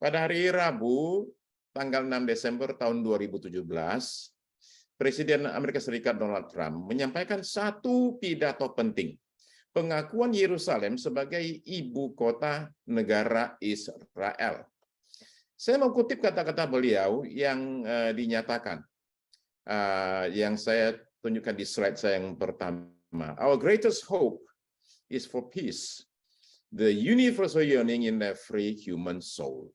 Pada hari Rabu, tanggal 6 Desember tahun 2017, Presiden Amerika Serikat Donald Trump menyampaikan satu pidato penting, pengakuan Yerusalem sebagai ibu kota negara Israel. Saya mengutip kata-kata beliau yang dinyatakan, yang saya tunjukkan di slide saya yang pertama. Our greatest hope is for peace, the universal yearning in every human soul.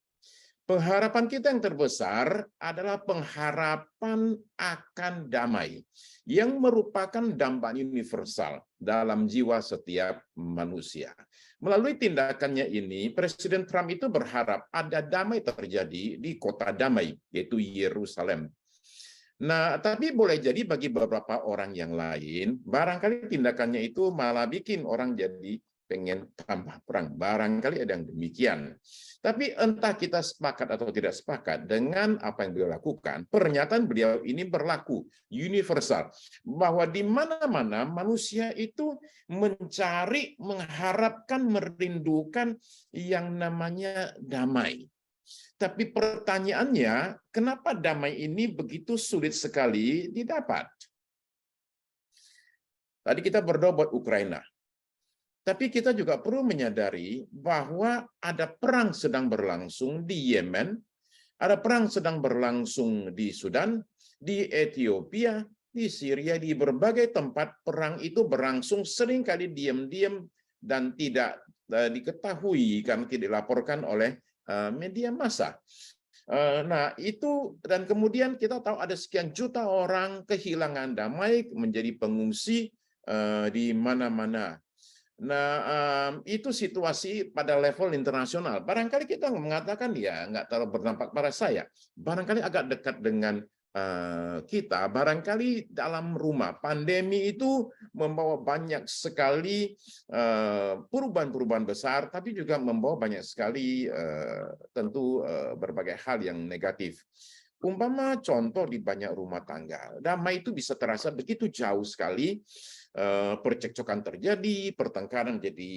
Pengharapan kita yang terbesar adalah pengharapan akan damai yang merupakan dampak universal dalam jiwa setiap manusia. Melalui tindakannya ini, Presiden Trump itu berharap ada damai terjadi di kota damai, yaitu Yerusalem. Nah, tapi boleh jadi bagi beberapa orang yang lain, barangkali tindakannya itu malah bikin orang jadi pengen tambah perang. Barangkali ada yang demikian. Tapi entah kita sepakat atau tidak sepakat dengan apa yang beliau lakukan, pernyataan beliau ini berlaku universal. Bahwa di mana-mana manusia itu mencari, mengharapkan, merindukan yang namanya damai. Tapi pertanyaannya, kenapa damai ini begitu sulit sekali didapat? Tadi kita berdoa buat Ukraina. Tapi kita juga perlu menyadari bahwa ada perang sedang berlangsung di Yemen, ada perang sedang berlangsung di Sudan, di Ethiopia, di Syria, di berbagai tempat perang itu berlangsung seringkali diam-diam dan tidak diketahui karena tidak dilaporkan oleh media massa. Nah, itu dan kemudian kita tahu ada sekian juta orang kehilangan damai, menjadi pengungsi di mana-mana. Nah, itu situasi pada level internasional. Barangkali kita mengatakan ya nggak terlalu berdampak pada saya. Barangkali agak dekat dengan kita. Barangkali dalam rumah pandemi itu membawa banyak sekali perubahan-perubahan besar, tapi juga membawa banyak sekali tentu berbagai hal yang negatif. Umpama contoh di banyak rumah tangga, damai itu bisa terasa begitu jauh sekali. Percekcokan terjadi, pertengkaran jadi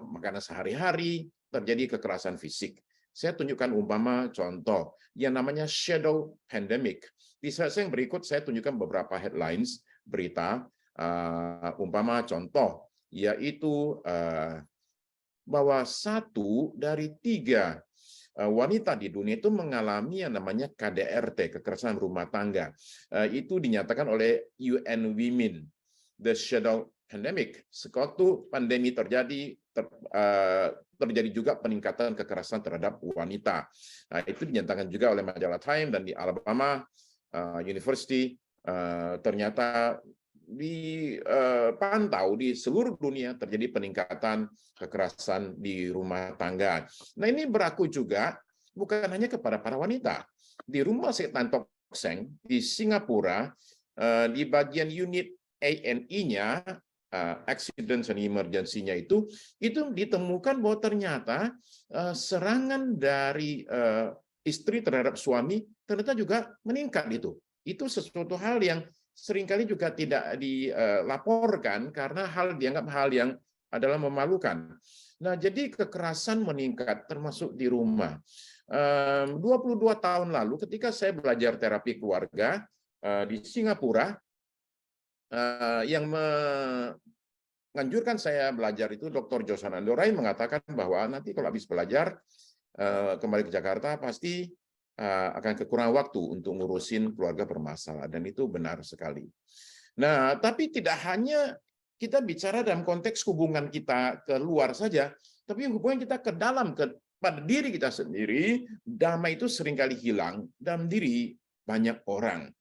makanan sehari-hari, terjadi kekerasan fisik. Saya tunjukkan umpama contoh yang namanya shadow pandemic. Di slide yang berikut saya tunjukkan beberapa headlines berita, umpama contoh, yaitu bahwa 1 dari 3 wanita di dunia itu mengalami yang namanya KDRT, kekerasan rumah tangga. Itu dinyatakan oleh UN Women. The shadow pandemic. Sewaktu pandemi terjadi, terjadi juga peningkatan kekerasan terhadap wanita. Nah, itu dinyatakan juga oleh majalah Time dan di Alabama University. Ternyata dipantau di seluruh dunia terjadi peningkatan kekerasan di rumah tangga. Nah, ini berlaku juga bukan hanya kepada para wanita. Di rumah sakit Tan Tock Seng di Singapura, di bagian unit ANI-nya, accident and emergency-nya itu ditemukan bahwa ternyata serangan dari istri terhadap suami ternyata juga meningkat itu. Itu sesuatu hal yang seringkali juga tidak dilaporkan karena dianggap hal yang adalah memalukan. Nah, jadi kekerasan meningkat termasuk di rumah. 22 tahun lalu ketika saya belajar terapi keluarga di Singapura, yang menganjurkan saya belajar itu Dr. Josan Andorai mengatakan bahwa nanti kalau habis belajar kembali ke Jakarta pasti akan kekurangan waktu untuk ngurusin keluarga bermasalah, dan itu benar sekali. Nah, tapi tidak hanya kita bicara dalam konteks hubungan kita ke luar saja, tapi hubungan kita ke dalam, pada diri kita sendiri. Damai itu seringkali hilang dalam diri banyak orang.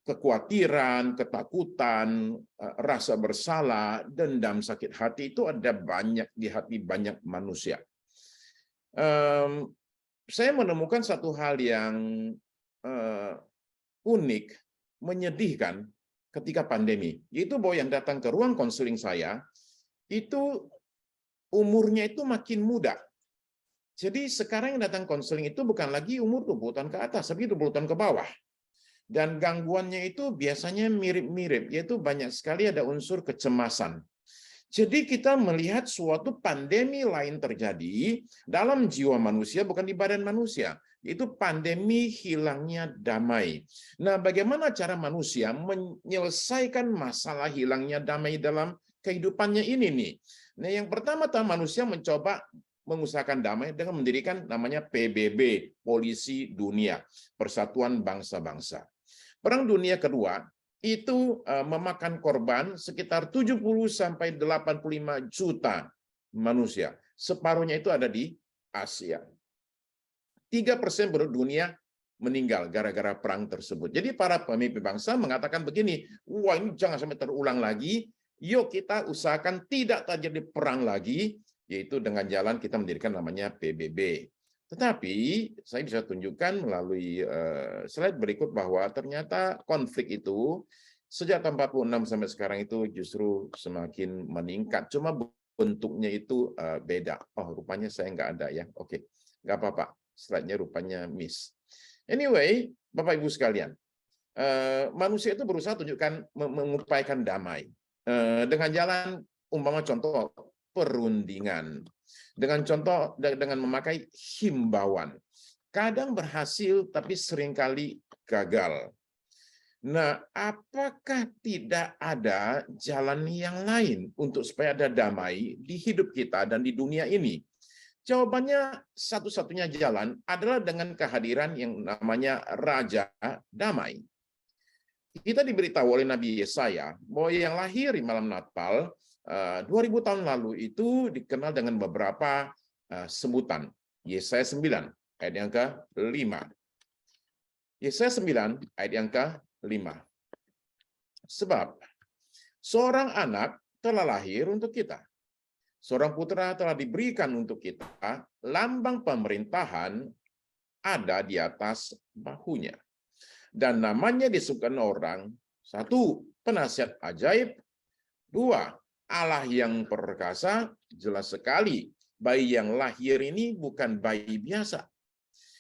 Kekhawatiran, ketakutan, rasa bersalah, dendam, sakit hati itu ada banyak di hati banyak manusia. Saya menemukan satu hal yang unik, menyedihkan ketika pandemi, yaitu bahwa yang datang ke ruang konseling saya itu umurnya itu makin muda. Jadi sekarang yang datang konseling itu bukan lagi umur 20 tahun ke atas, tapi 20 tahun ke bawah. Dan gangguannya itu biasanya mirip-mirip, yaitu banyak sekali ada unsur kecemasan. Jadi kita melihat suatu pandemi lain terjadi dalam jiwa manusia, bukan di badan manusia, yaitu pandemi hilangnya damai. Nah, bagaimana cara manusia menyelesaikan masalah hilangnya damai dalam kehidupannya ini nih? Nah, yang pertama-tama manusia mencoba mengusahakan damai dengan mendirikan namanya PBB, Polisi Dunia, Persatuan Bangsa-Bangsa. Perang Dunia Kedua itu memakan korban sekitar 70 sampai 85 juta manusia. Separuhnya itu ada di Asia. 3% penduduk dunia meninggal gara-gara perang tersebut. Jadi para pemimpin bangsa mengatakan begini, wah ini jangan sampai terulang lagi, yuk kita usahakan tidak terjadi perang lagi, yaitu dengan jalan kita mendirikan namanya PBB. Tetapi saya bisa tunjukkan melalui slide berikut bahwa ternyata konflik itu sejak tahun 46 sampai sekarang itu justru semakin meningkat. Cuma bentuknya itu beda. Oh, rupanya saya nggak ada ya. Oke, nggak apa-apa. Slide-nya rupanya miss. Anyway, Bapak Ibu sekalian, manusia itu berusaha tunjukkan mengupayakan damai dengan jalan umpama contoh perundingan. Dengan memakai himbauan. Kadang berhasil tapi seringkali gagal. Nah, apakah tidak ada jalan yang lain untuk supaya ada damai di hidup kita dan di dunia ini? Jawabannya satu-satunya jalan adalah dengan kehadiran yang namanya Raja Damai. Kita diberitahu oleh Nabi Yesaya bahwa yang lahir di malam Natal 2000 tahun lalu itu dikenal dengan beberapa sebutan. Yesaya 9 ayat yang ke-5. Yesaya 9 ayat yang ke-5. Sebab seorang anak telah lahir untuk kita. Seorang putra telah diberikan untuk kita, lambang pemerintahan ada di atas bahunya. Dan namanya disebutkan orang, satu, penasihat ajaib, dua, Allah yang perkasa. Jelas sekali, bayi yang lahir ini bukan bayi biasa.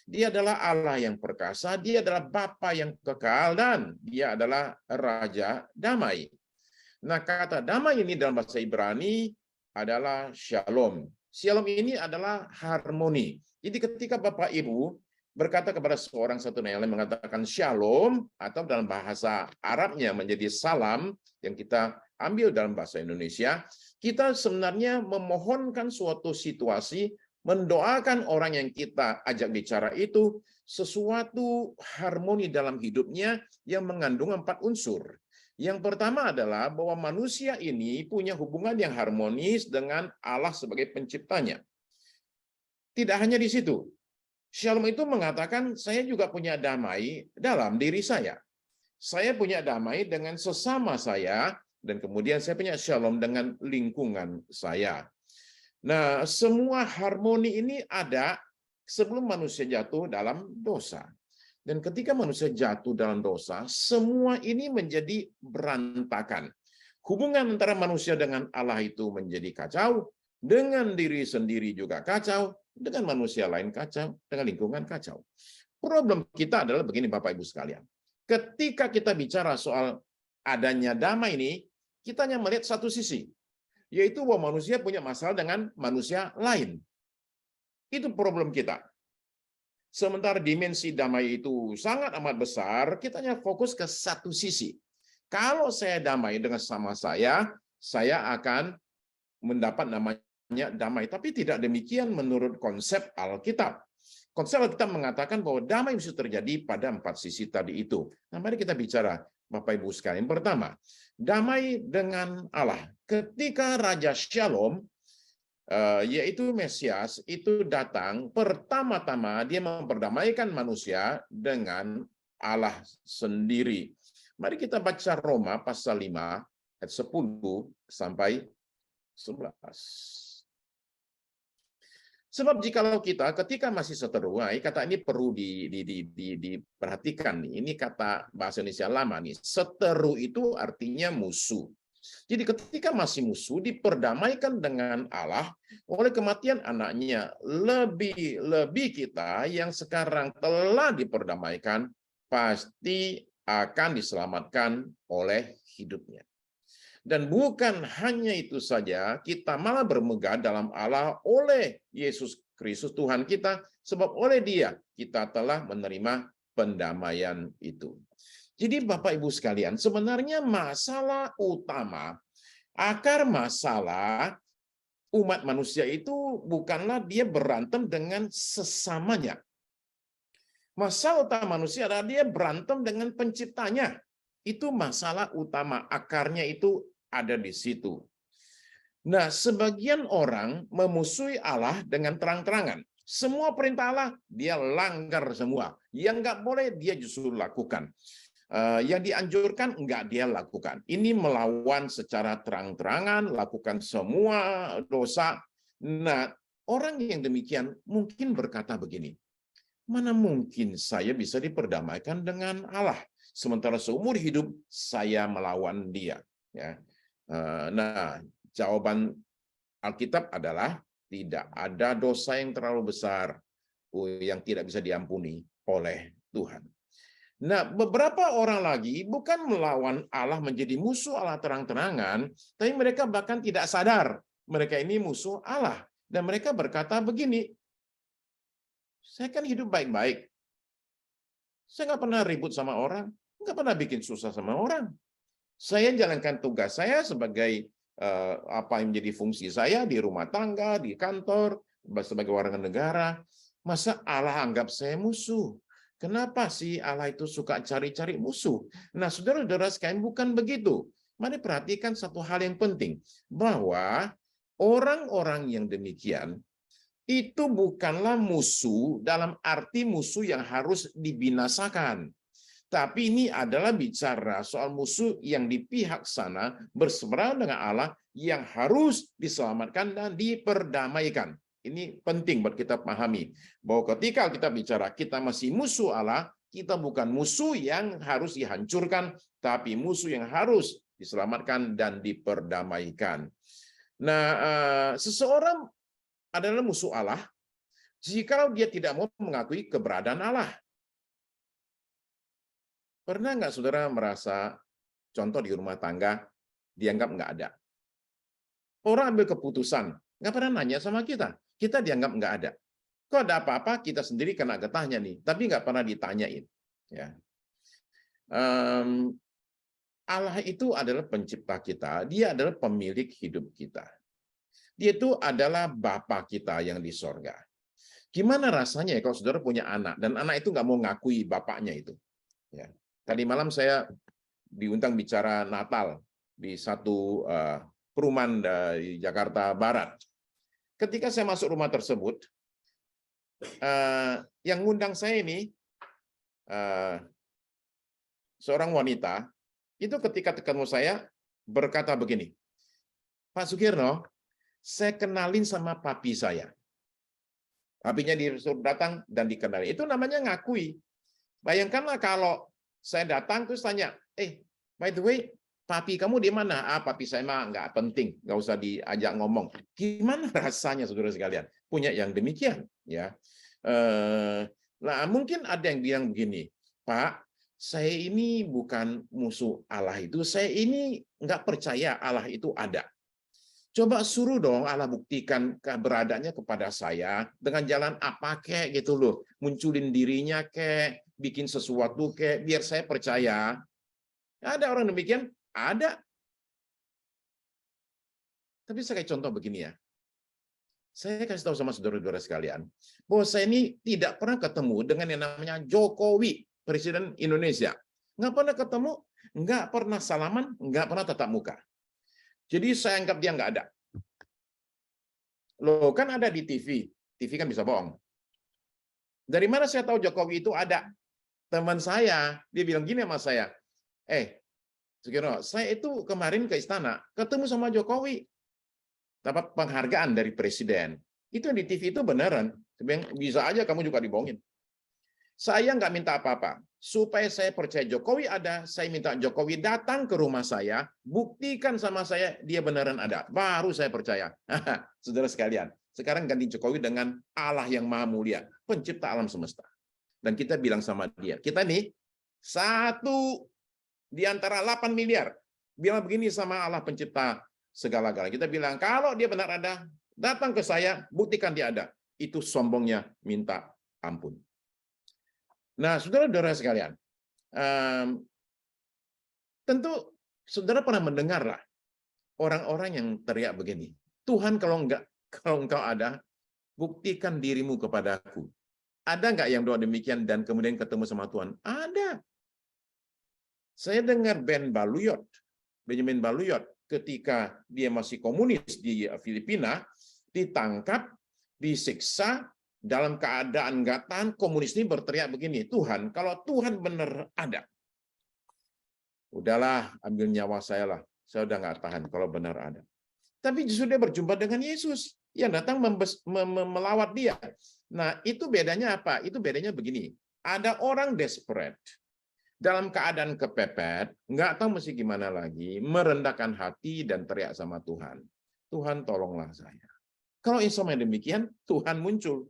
Dia adalah Allah yang perkasa, dia adalah Bapa yang kekal, dan dia adalah Raja Damai. Nah, kata damai ini dalam bahasa Ibrani adalah shalom. Shalom ini adalah harmoni. Jadi ketika Bapak Ibu berkata kepada seorang satu yang lain mengatakan shalom, atau dalam bahasa Arabnya menjadi salam, yang kita ambil dalam bahasa Indonesia, kita sebenarnya memohonkan suatu situasi, mendoakan orang yang kita ajak bicara itu sesuatu harmoni dalam hidupnya yang mengandung 4 unsur. Yang pertama adalah bahwa manusia ini punya hubungan yang harmonis dengan Allah sebagai penciptanya. Tidak hanya di situ. Shalom itu mengatakan saya juga punya damai dalam diri saya. Saya punya damai dengan sesama saya, dan kemudian saya punya shalom dengan lingkungan saya. Nah, semua harmoni ini ada sebelum manusia jatuh dalam dosa. Dan ketika manusia jatuh dalam dosa, semua ini menjadi berantakan. Hubungan antara manusia dengan Allah itu menjadi kacau, dengan diri sendiri juga kacau, dengan manusia lain kacau, dengan lingkungan kacau. Problem kita adalah begini Bapak Ibu sekalian. Ketika kita bicara soal adanya damai ini, kita hanya melihat satu sisi, yaitu bahwa manusia punya masalah dengan manusia lain. Itu problem kita. Sementara dimensi damai itu sangat amat besar, kita hanya fokus ke satu sisi. Kalau saya damai dengan sama saya akan mendapat namanya damai. Tapi tidak demikian menurut konsep Alkitab. Konsep Alkitab mengatakan bahwa damai bisa terjadi pada 4 sisi tadi itu. Nah, mari kita bicara, Bapak Ibu sekalian. Pertama, damai dengan Allah. Ketika Raja Shalom, yaitu Mesias, itu datang, pertama-tama dia memperdamaikan manusia dengan Allah sendiri. Mari kita baca Roma pasal 5 ayat 10 sampai 11. Sebab jikalau kita ketika masih seteru, kata ini perlu diperhatikan nih. Ini kata bahasa Indonesia lama nih. Seteru itu artinya musuh. Jadi ketika masih musuh diperdamaikan dengan Allah oleh kematian anaknya, lebih kita yang sekarang telah diperdamaikan pasti akan diselamatkan oleh hidupnya. Dan bukan hanya itu saja, kita malah bermegah dalam Allah oleh Yesus Kristus Tuhan kita, sebab oleh Dia kita telah menerima pendamaian itu. Jadi Bapak Ibu sekalian, sebenarnya masalah utama, akar masalah umat manusia itu bukanlah dia berantem dengan sesamanya. Masalah utama manusia adalah dia berantem dengan penciptanya. Itu masalah utama, akarnya itu ada di situ. Nah, sebagian orang memusuhi Allah dengan terang-terangan. Semua perintah Allah, dia langgar semua. Yang nggak boleh, dia justru lakukan. Yang dianjurkan, nggak dia lakukan. Ini melawan secara terang-terangan, lakukan semua dosa. Nah, orang yang demikian mungkin berkata begini, mana mungkin saya bisa diperdamaikan dengan Allah, sementara seumur hidup saya melawan Dia. Ya. Nah, jawaban Alkitab adalah tidak ada dosa yang terlalu besar yang tidak bisa diampuni oleh Tuhan. Nah, beberapa orang lagi bukan melawan Allah menjadi musuh Allah terang-terangan, tapi mereka bahkan tidak sadar mereka ini musuh Allah. Dan mereka berkata begini, saya kan hidup baik-baik. Saya nggak pernah ribut sama orang, nggak pernah bikin susah sama orang. Saya jalankan tugas saya sebagai apa yang menjadi fungsi saya di rumah tangga, di kantor, sebagai warga negara. Masa Allah anggap saya musuh? Kenapa sih Allah itu suka cari-cari musuh? Nah, saudara-saudara sekalian, bukan begitu. Mari perhatikan satu hal yang penting, bahwa orang-orang yang demikian itu bukanlah musuh dalam arti musuh yang harus dibinasakan. Tapi ini adalah bicara soal musuh yang di pihak sana berseberangan dengan Allah yang harus diselamatkan dan diperdamaikan. Ini penting buat kita pahami, bahwa ketika kita bicara kita masih musuh Allah, kita bukan musuh yang harus dihancurkan, tapi musuh yang harus diselamatkan dan diperdamaikan. Nah, seseorang adalah musuh Allah jika dia tidak mau mengakui keberadaan Allah. Pernah nggak saudara merasa, contoh di rumah tangga, dianggap nggak ada? Orang ambil keputusan, nggak pernah nanya sama kita. Kita dianggap nggak ada. Kok ada apa-apa, kita sendiri kena getahnya nih, tapi nggak pernah ditanyain. Ya. Allah itu adalah pencipta kita, Dia adalah pemilik hidup kita. Dia itu adalah Bapa kita yang di sorga. Gimana rasanya ya kalau saudara punya anak, dan anak itu nggak mau ngakui bapaknya itu? Ya. Tadi malam saya diundang bicara Natal di satu perumahan di Jakarta Barat. Ketika saya masuk rumah tersebut, yang ngundang saya ini seorang wanita, itu ketika ketemu saya berkata begini, Pak Sugierno, saya kenalin sama papi saya. Papinya disuruh datang dan dikenali. Itu namanya ngakui. Bayangkanlah kalau saya datang terus tanya, by the way, papi kamu di mana? Papi saya mah nggak penting, nggak usah diajak ngomong. Gimana rasanya, saudara sekalian? Punya yang demikian, ya. Nah, mungkin ada yang bilang begini, Pak, saya ini bukan musuh Allah itu, saya ini nggak percaya Allah itu ada. Coba suruh dong Allah buktikan keberadaannya kepada saya dengan jalan apa kek gitu loh, munculin dirinya kek, bikin sesuatu kek, biar saya percaya. Ada orang demikian? Ada. Tapi saya kayak contoh begini ya. Saya kasih tahu sama saudara-saudara sekalian, bahwa saya ini tidak pernah ketemu dengan yang namanya Jokowi, Presiden Indonesia. Nggak pernah ketemu, nggak pernah salaman, nggak pernah tatap muka. Jadi saya anggap dia nggak ada. Loh, kan ada di TV. TV kan bisa bohong. Dari mana saya tahu Jokowi itu ada? Teman saya, dia bilang gini sama saya, Sugierno, saya itu kemarin ke istana, ketemu sama Jokowi. Dapat penghargaan dari presiden. Itu di TV itu beneran. Bisa aja kamu juga dibohongin. Saya nggak minta apa-apa. Supaya saya percaya Jokowi ada, saya minta Jokowi datang ke rumah saya, buktikan sama saya dia beneran ada. Baru saya percaya. Saudara sekalian, sekarang ganti Jokowi dengan Allah yang Maha Mulia, pencipta alam semesta. Dan kita bilang sama dia, kita nih satu di antara 8 miliar. bilang begini sama Allah pencipta segala-galanya. Kita bilang, kalau dia benar ada, datang ke saya, buktikan dia ada. Itu sombongnya minta ampun. Nah, saudara-saudara sekalian, tentu saudara pernah mendengar lah orang-orang yang teriak begini, Tuhan kalau engkau ada, buktikan dirimu kepadaku. Ada nggak yang doa demikian dan kemudian ketemu sama Tuhan? Ada. Saya dengar Benjamin Baluyot, ketika dia masih komunis di Filipina, ditangkap, disiksa, dalam keadaan nggak tahan, komunis ini berteriak begini, Tuhan, kalau Tuhan benar ada, udahlah, ambil nyawa saya lah, saya udah nggak tahan kalau benar ada. Tapi justru dia berjumpa dengan Yesus yang datang melawat dia. Nah, itu bedanya apa? Itu bedanya begini, ada orang desperate, dalam keadaan kepepet, nggak tahu mesti gimana lagi, merendahkan hati dan teriak sama Tuhan. Tuhan tolonglah saya. Kalau insya demikian, Tuhan muncul.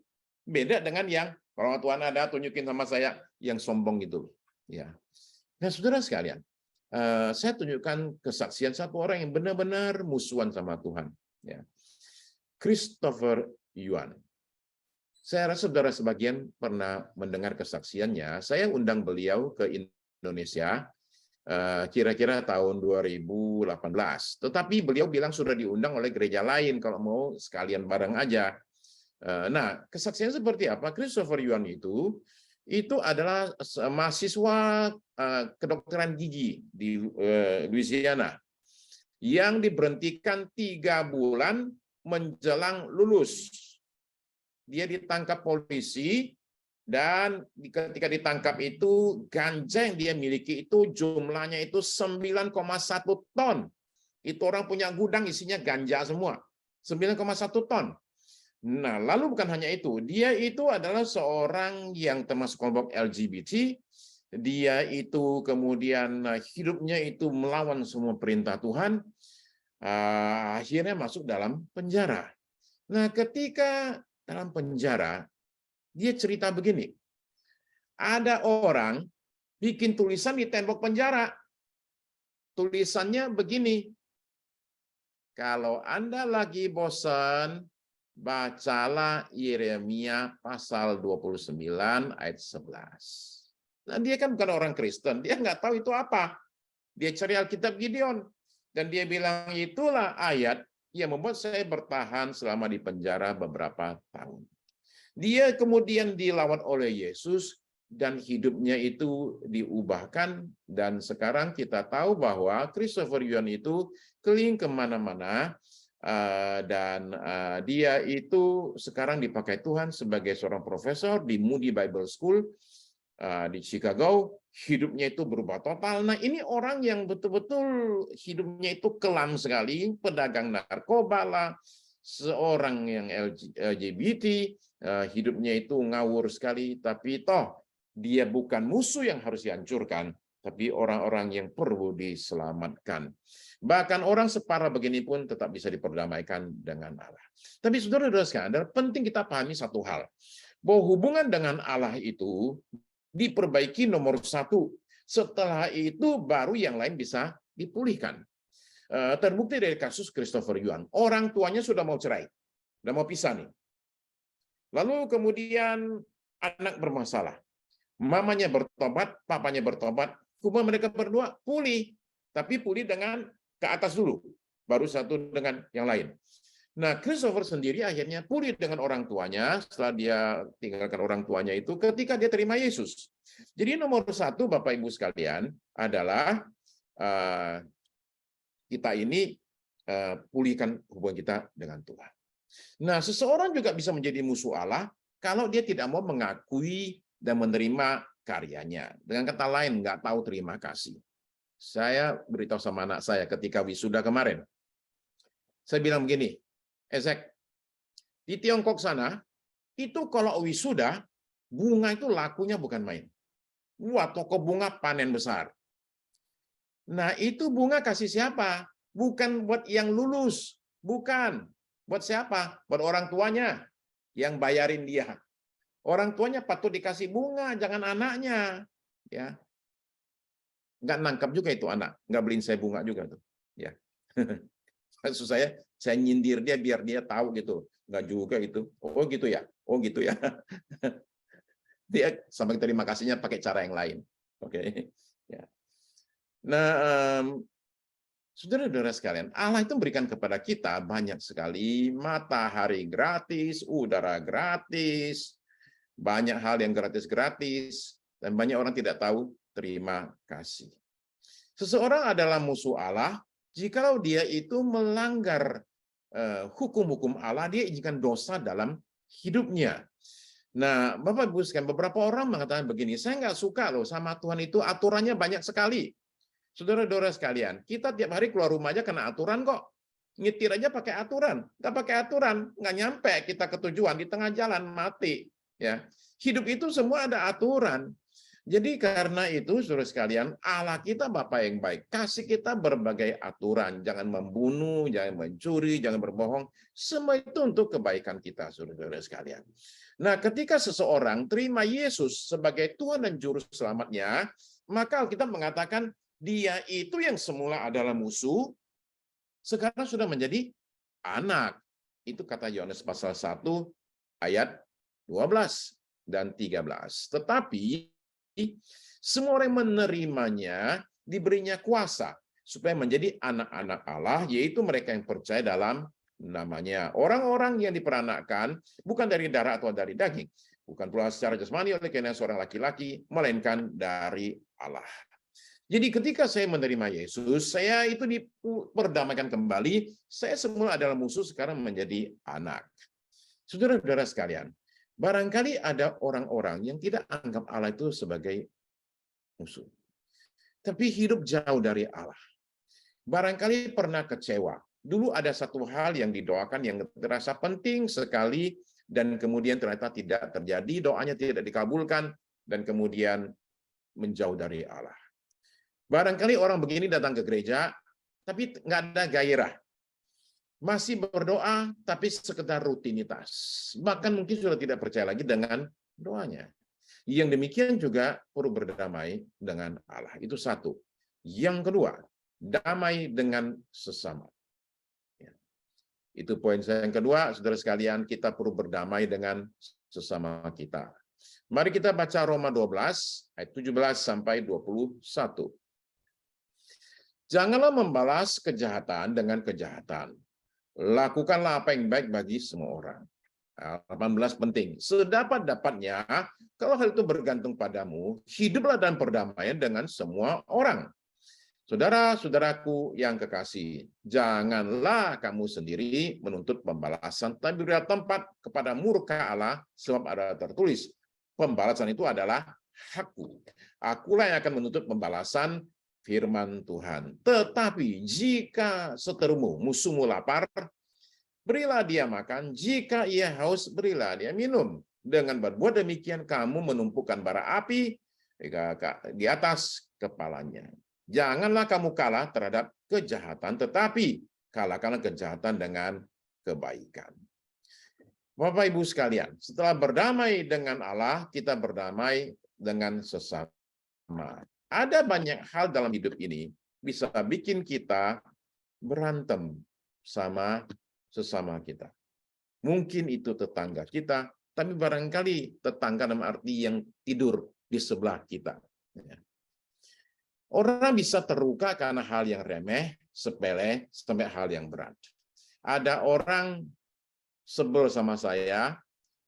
Beda dengan yang, kalau Tuhan ada, tunjukin sama saya, yang sombong gitu. Ya. Nah, saudara sekalian, saya tunjukkan kesaksian satu orang yang benar-benar musuhan sama Tuhan. Ya. Christopher Yuan. Saya rasa saudara sebagian pernah mendengar kesaksiannya. Saya undang beliau ke Indonesia kira-kira tahun 2018. Tetapi beliau bilang sudah diundang oleh gereja lain, kalau mau sekalian bareng aja. Nah, kesaksian seperti apa? Christopher Yuan itu adalah mahasiswa kedokteran gigi di Louisiana yang diberhentikan 3 bulan menjelang lulus. Dia ditangkap polisi, dan ketika ditangkap itu, ganja yang dia miliki itu jumlahnya itu 9,1 ton. Itu orang punya gudang isinya ganja semua. 9,1 ton. Nah, lalu bukan hanya itu. Dia itu adalah seorang yang termasuk kelompok LGBT. Dia itu kemudian hidupnya itu melawan semua perintah Tuhan. Akhirnya masuk dalam penjara. Nah, ketika dalam penjara, dia cerita begini, ada orang bikin tulisan di tembok penjara. Tulisannya begini, kalau Anda lagi bosan, bacalah Yeremia pasal 29 ayat 11. Nah, dia kan bukan orang Kristen, dia nggak tahu itu apa. Dia cari Alkitab Gideon, dan dia bilang itulah ayat yang membuat saya bertahan selama di penjara beberapa tahun. Dia kemudian dilawan oleh Yesus dan hidupnya itu diubahkan, dan sekarang kita tahu bahwa Christopher Yuan itu keliling kemana-mana, dan dia itu sekarang dipakai Tuhan sebagai seorang profesor di Moody Bible School di Chicago. Hidupnya itu berubah total. Nah, ini orang yang betul-betul hidupnya itu kelam sekali, pedagang narkoba lah, seorang yang LGBT, hidupnya itu ngawur sekali, tapi toh dia bukan musuh yang harus dihancurkan, tapi orang-orang yang perlu diselamatkan. Bahkan orang separah begini pun tetap bisa diperdamaikan dengan Allah. Tapi saudara-saudara sekalian, penting kita pahami satu hal, bahwa hubungan dengan Allah itu diperbaiki nomor 1. Setelah itu baru yang lain bisa dipulihkan. Terbukti dari kasus Christopher Yuan. Orang tuanya sudah mau cerai, sudah mau pisah nih. Lalu kemudian anak bermasalah. Mamanya bertobat, papanya bertobat. Hubungan mereka berdua pulih. Tapi pulih dengan ke atas dulu. Baru satu dengan yang lain. Nah, Christopher sendiri akhirnya pulih dengan orang tuanya setelah dia tinggalkan orang tuanya itu ketika dia terima Yesus. Jadi nomor 1, Bapak Ibu sekalian, adalah kita ini pulihkan hubungan kita dengan Tuhan. Nah, seseorang juga bisa menjadi musuh Allah kalau dia tidak mau mengakui dan menerima karyanya. Dengan kata lain, nggak tahu terima kasih. Saya beritahu sama anak saya ketika wisuda kemarin. Saya bilang begini, Ezek, di Tiongkok sana, itu kalau wisuda, bunga itu lakunya bukan main. Wah, toko bunga panen besar. Nah, itu bunga kasih siapa? Bukan buat yang lulus. Bukan. Buat siapa? Buat orang tuanya yang bayarin dia. Orang tuanya patut dikasih bunga, jangan anaknya. Ya. nggak nangkap juga itu anak, nggak beliin saya bunga juga tuh. Ya, maksud saya nyindir dia biar dia tahu gitu, nggak juga itu. Oh gitu ya, oh gitu ya. Dia sampai terima kasihnya pakai cara yang lain. Oke, ya. Nah, saudara-saudara sekalian, Allah itu memberikan kepada kita banyak sekali matahari gratis, udara gratis, banyak hal yang gratis-gratis, dan banyak orang tidak tahu terima kasih. Seseorang adalah musuh Allah jikalau dia itu melanggar hukum-hukum Allah, dia izinkan dosa dalam hidupnya. Nah, Bapak Ibu sekalian, beberapa orang mengatakan begini, saya nggak suka loh sama Tuhan itu aturannya banyak sekali. Saudara-saudara sekalian, kita tiap hari keluar rumah aja kena aturan kok. Nyetir aja pakai aturan, nggak pakai aturan, nggak nyampe kita ke tujuan, di tengah jalan mati. Ya, hidup itu semua ada aturan. Jadi karena itu, saudara sekalian, Allah kita Bapa yang baik, kasih kita berbagai aturan, jangan membunuh, jangan mencuri, jangan berbohong, semua itu untuk kebaikan kita, saudara-saudara sekalian. Nah, ketika seseorang terima Yesus sebagai Tuhan dan Juru Selamatnya, maka kita mengatakan dia itu yang semula adalah musuh, sekarang sudah menjadi anak. Itu kata Yohanes pasal 1 ayat 12 dan 13. Tetapi semua orang yang menerimanya diberinya kuasa supaya menjadi anak-anak Allah, yaitu mereka yang percaya dalam namanya. Orang-orang yang diperanakkan bukan dari darah atau dari daging, bukan pula secara jasmani oleh karena seorang laki-laki, melainkan dari Allah. Jadi ketika saya menerima Yesus, saya itu diperdamaikan kembali, saya semula adalah musuh, sekarang menjadi anak. Saudara-saudara sekalian, barangkali ada orang-orang yang tidak anggap Allah itu sebagai musuh, tapi hidup jauh dari Allah. Barangkali pernah kecewa. Dulu ada satu hal yang didoakan yang terasa penting sekali, dan kemudian ternyata tidak terjadi, doanya tidak dikabulkan, dan kemudian menjauh dari Allah. Barangkali orang begini datang ke gereja, tapi nggak ada gairah. Masih berdoa, tapi sekedar rutinitas. Bahkan mungkin sudah tidak percaya lagi dengan doanya. Yang demikian juga perlu berdamai dengan Allah. Itu satu. Yang kedua, damai dengan sesama. Itu poin saya yang kedua, saudara sekalian, kita perlu berdamai dengan sesama kita. Mari kita baca Roma 12, ayat 17 sampai 21. Janganlah membalas kejahatan dengan kejahatan. Lakukanlah apa yang baik bagi semua orang. 18 penting. Sedapat-dapatnya, kalau hal itu bergantung padamu, hiduplah dalam perdamaian dengan semua orang. Saudara-saudaraku yang kekasih, janganlah kamu sendiri menuntut pembalasan, tapi berilah tempat kepada murka Allah, sebab ada tertulis, pembalasan itu adalah hakku. Akulah yang akan menuntut pembalasan, firman Tuhan. Tetapi jika seterumu, musuhmu lapar, berilah dia makan. Jika ia haus, berilah dia minum. Dengan berbuat demikian, kamu menumpukan bara api di atas kepalanya. Janganlah kamu kalah terhadap kejahatan, tetapi kalahkanlah kejahatan dengan kebaikan. Bapak Ibu sekalian, setelah berdamai dengan Allah, kita berdamai dengan sesama. Ada banyak hal dalam hidup ini bisa bikin kita berantem sama sesama kita. Mungkin itu tetangga kita, tapi barangkali tetangga dalam arti yang tidur di sebelah kita. Orang bisa terluka karena hal yang remeh, sepele, sampai hal yang berat. Ada orang sebel sama saya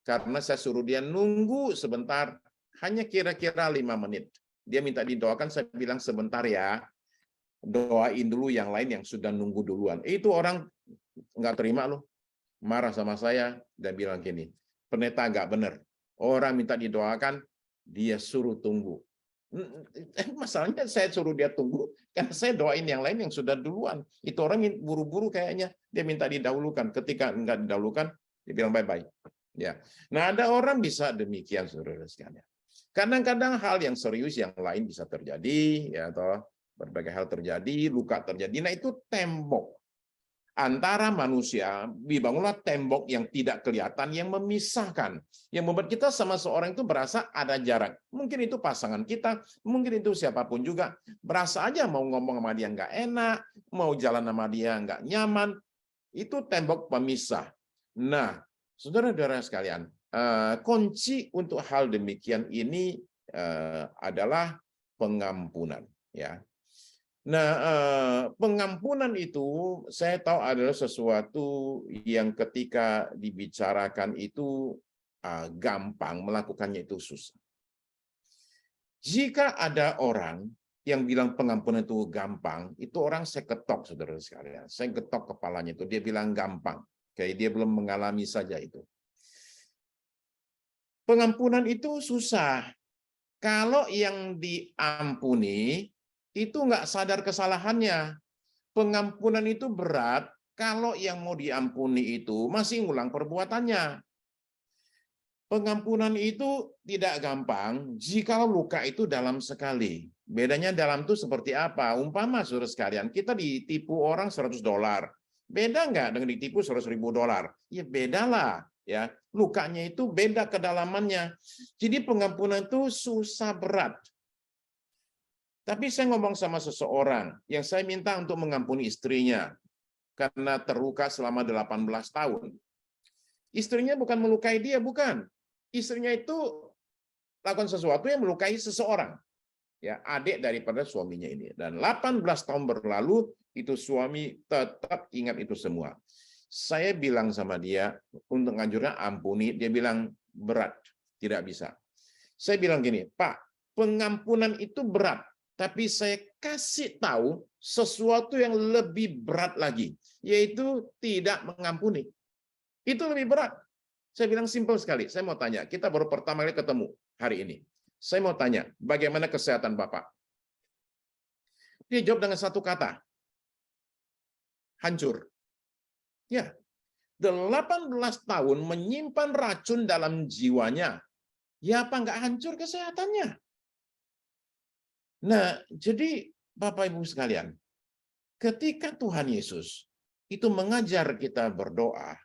karena saya suruh dia nunggu sebentar, hanya kira-kira 5 menit. Dia minta didoakan, saya bilang sebentar ya, doain dulu yang lain yang sudah nunggu duluan. Itu orang nggak terima loh, marah sama saya dan bilang gini, pendeta nggak benar. Orang minta didoakan, dia suruh tunggu. Masalahnya saya suruh dia tunggu, karena saya doain yang lain yang sudah duluan. Itu orang buru-buru kayaknya, dia minta didahulukan. Ketika nggak didahulukan, dia bilang bye-bye. Ya. Nah, ada orang bisa demikian, saudara sekalian. Kadang-kadang hal yang serius yang lain bisa terjadi, ya, atau berbagai hal terjadi, luka terjadi. Nah, itu tembok. antara manusia, dibangunlah tembok yang tidak kelihatan yang memisahkan, yang membuat kita sama seorang itu berasa ada jarak. Mungkin itu pasangan kita, mungkin itu siapapun juga, berasa aja mau ngomong sama dia nggak enak, mau jalan sama dia nggak nyaman, itu tembok pemisah. Nah, saudara-saudara sekalian, kunci untuk hal demikian ini adalah pengampunan, ya. Nah, pengampunan itu saya tahu adalah sesuatu yang ketika dibicarakan itu gampang, melakukannya itu susah. Jika ada orang yang bilang pengampunan itu gampang, itu orang saya ketok, saudara sekalian. Saya ketok kepalanya itu, dia bilang gampang. Kayak dia belum mengalami saja itu. Pengampunan itu susah. Kalau yang diampuni, itu nggak sadar kesalahannya. Pengampunan itu berat kalau yang mau diampuni itu masih ngulang perbuatannya. Pengampunan itu tidak gampang jika luka itu dalam sekali. Bedanya dalam itu seperti apa? Umpama, saudara sekalian, kita ditipu orang $100. Beda nggak dengan ditipu $100.000? Ya bedalah. Ya, lukanya itu beda kedalamannya. Jadi pengampunan itu susah berat. Tapi saya ngomong sama seseorang yang saya minta untuk mengampuni istrinya karena terluka selama 18 tahun. Istrinya bukan melukai dia, bukan. Istrinya itu lakukan sesuatu yang melukai seseorang. Ya, adik daripada suaminya ini. Dan 18 tahun berlalu, itu suami tetap ingat itu semua. Saya bilang sama dia, untuk nganjurnya ampuni, dia bilang berat, tidak bisa. Saya bilang gini, Pak, pengampunan itu berat. Tapi saya kasih tahu sesuatu yang lebih berat lagi, yaitu tidak mengampuni. Itu lebih berat. Saya bilang simpel sekali. Saya mau tanya, kita baru pertama kali ketemu hari ini. Saya mau tanya, bagaimana kesehatan Bapak? Dia jawab dengan satu kata, hancur. Ya, 18 tahun menyimpan racun dalam jiwanya. Ya apa nggak hancur kesehatannya? Nah, jadi Bapak Ibu sekalian, ketika Tuhan Yesus itu mengajar kita berdoa,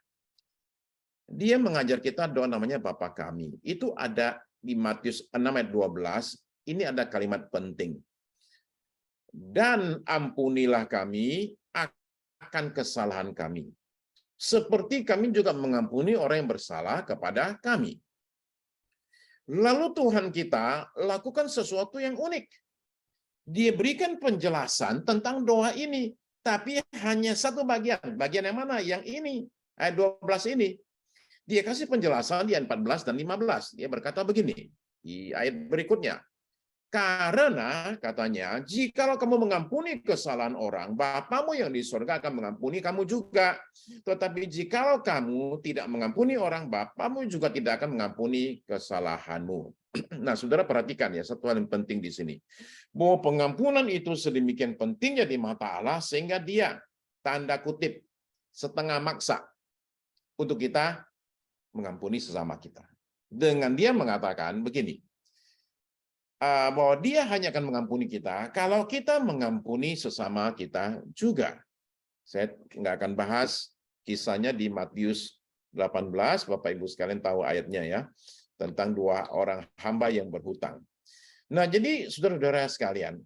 dia mengajar kita doa namanya Bapa Kami. Itu ada di Matius 6 ayat 12, ini ada kalimat penting. Dan ampunilah kami akan kesalahan kami, seperti kami juga mengampuni orang yang bersalah kepada kami. Lalu Tuhan kita lakukan sesuatu yang unik. Dia berikan penjelasan tentang doa ini, tapi hanya satu bagian. Bagian yang mana? Yang ini, ayat 12 ini. Dia kasih penjelasan di ayat 14 dan 15. Dia berkata begini, di ayat berikutnya. Karena, katanya, jikalau kamu mengampuni kesalahan orang, Bapamu yang di surga akan mengampuni kamu juga. Tetapi jikalau kamu tidak mengampuni orang, Bapamu juga tidak akan mengampuni kesalahanmu. Nah, saudara perhatikan ya, satu hal yang penting di sini. Bahwa pengampunan itu sedemikian pentingnya di mata Allah, sehingga dia, tanda kutip, setengah maksa untuk kita mengampuni sesama kita. Dengan dia mengatakan begini, bahwa dia hanya akan mengampuni kita kalau kita mengampuni sesama kita juga. Saya nggak akan bahas kisahnya di Matius 18, Bapak Ibu sekalian tahu ayatnya ya, tentang dua orang hamba yang berhutang. Nah, jadi saudara-saudara sekalian,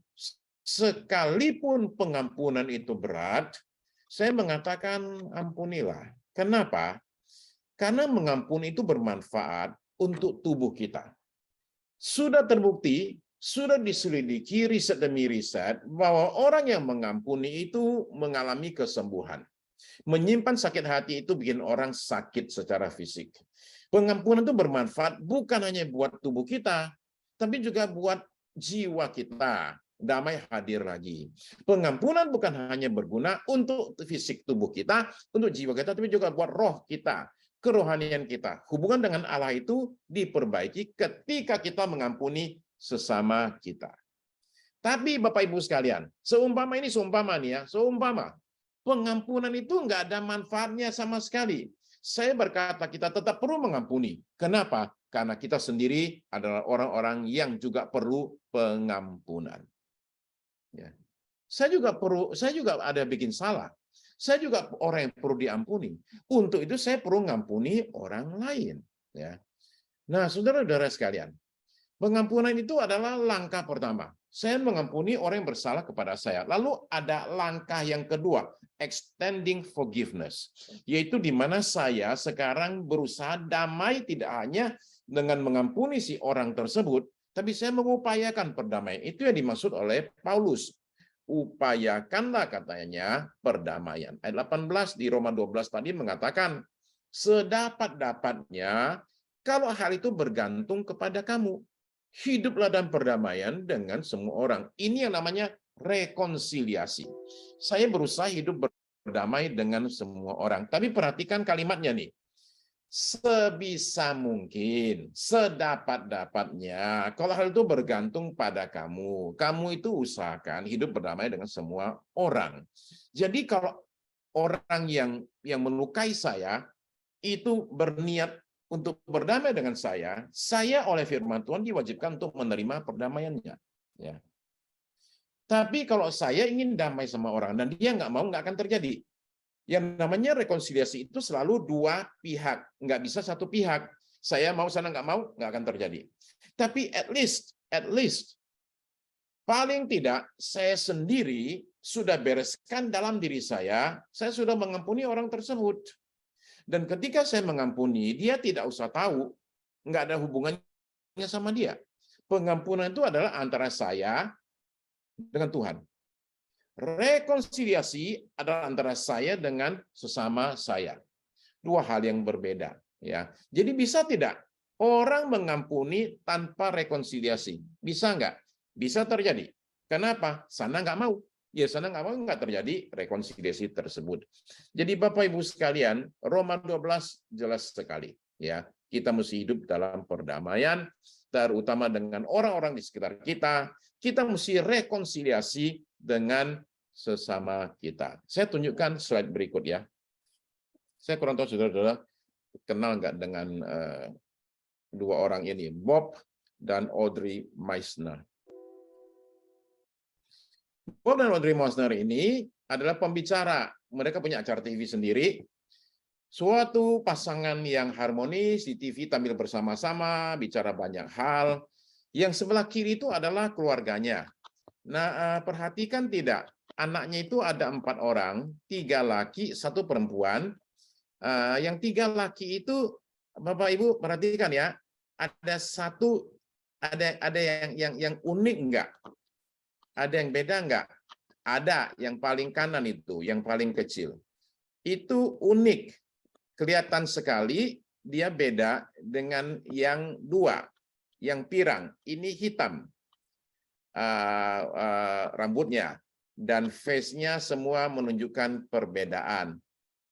sekalipun pengampunan itu berat, saya mengatakan ampunilah. Kenapa? Karena mengampuni itu bermanfaat untuk tubuh kita. Sudah terbukti, sudah diselidiki riset demi riset, bahwa orang yang mengampuni itu mengalami kesembuhan. Menyimpan sakit hati itu bikin orang sakit secara fisik. Pengampunan itu bermanfaat bukan hanya buat tubuh kita, tapi juga buat jiwa kita. Damai hadir lagi. Pengampunan bukan hanya berguna untuk fisik tubuh kita, untuk jiwa kita, tapi juga buat roh kita, kerohanian kita. Hubungan dengan Allah itu diperbaiki ketika kita mengampuni sesama kita. Tapi Bapak Ibu sekalian, seumpama pengampunan itu nggak ada manfaatnya sama sekali. Saya berkata kita tetap perlu mengampuni. Kenapa? Karena kita sendiri adalah orang-orang yang juga perlu pengampunan. Ya. Saya juga ada bikin salah. Saya juga orang yang perlu diampuni. Untuk itu saya perlu mengampuni orang lain. Ya. Nah, saudara-saudara sekalian, pengampunan itu adalah langkah pertama. Saya mengampuni orang yang bersalah kepada saya. Lalu ada langkah yang kedua, extending forgiveness, yaitu di mana saya sekarang berusaha damai tidak hanya dengan mengampuni si orang tersebut, tapi saya mengupayakan perdamaian. Itu yang dimaksud oleh Paulus. Upayakanlah katanya perdamaian. Ayat 18 di Roma 12 tadi mengatakan, sedapat-dapatnya kalau hal itu bergantung kepada kamu, hiduplah dalam perdamaian dengan semua orang. Ini yang namanya rekonsiliasi. Saya berusaha hidup berdamai dengan semua orang. Tapi perhatikan kalimatnya nih. Sebisa mungkin, sedapat-dapatnya. Kalau hal itu bergantung pada kamu, kamu itu usahakan hidup berdamai dengan semua orang. Jadi kalau orang yang melukai saya itu berniat untuk berdamai dengan saya oleh firman Tuhan diwajibkan untuk menerima perdamaiannya. Ya. Tapi kalau saya ingin damai sama orang dan dia nggak mau, nggak akan terjadi. Yang namanya rekonsiliasi itu selalu dua pihak, nggak bisa satu pihak. Saya mau, sana nggak mau, nggak akan terjadi. Tapi at least, paling tidak saya sendiri sudah bereskan dalam diri saya sudah mengampuni orang tersebut. Dan ketika saya mengampuni, dia tidak usah tahu, nggak ada hubungannya sama dia. Pengampunan itu adalah antara saya dengan Tuhan. Rekonsiliasi adalah antara saya dengan sesama saya. Dua hal yang berbeda. Ya. Jadi bisa tidak orang mengampuni tanpa rekonsiliasi? Bisa nggak? Bisa terjadi. Kenapa? Sana nggak mau. Ya, sana nggak mau, nggak terjadi rekonsiliasi tersebut. Jadi Bapak Ibu sekalian, Roma 12 jelas sekali. Ya, kita mesti hidup dalam perdamaian, terutama dengan orang-orang di sekitar kita. Kita mesti rekonsiliasi dengan sesama kita. Saya tunjukkan slide berikut ya. Saya kurang tahu saudara-saudara kenal nggak dengan dua orang ini, Bob dan Audrey Meissner. Bob dan Audrey Meissner ini adalah pembicara. Mereka punya acara TV sendiri. Suatu pasangan yang harmonis di TV tampil bersama-sama, bicara banyak hal. Yang sebelah kiri itu adalah keluarganya. Nah, perhatikan tidak, anaknya itu ada 4 orang, 3 laki, 1 perempuan. Yang 3 laki itu, Bapak Ibu perhatikan ya, ada yang unik enggak? Ada yang beda enggak? Ada, yang paling kanan itu, yang paling kecil. Itu unik. Kelihatan sekali dia beda dengan yang 2, yang pirang. Ini hitam rambutnya dan face-nya semua menunjukkan perbedaan.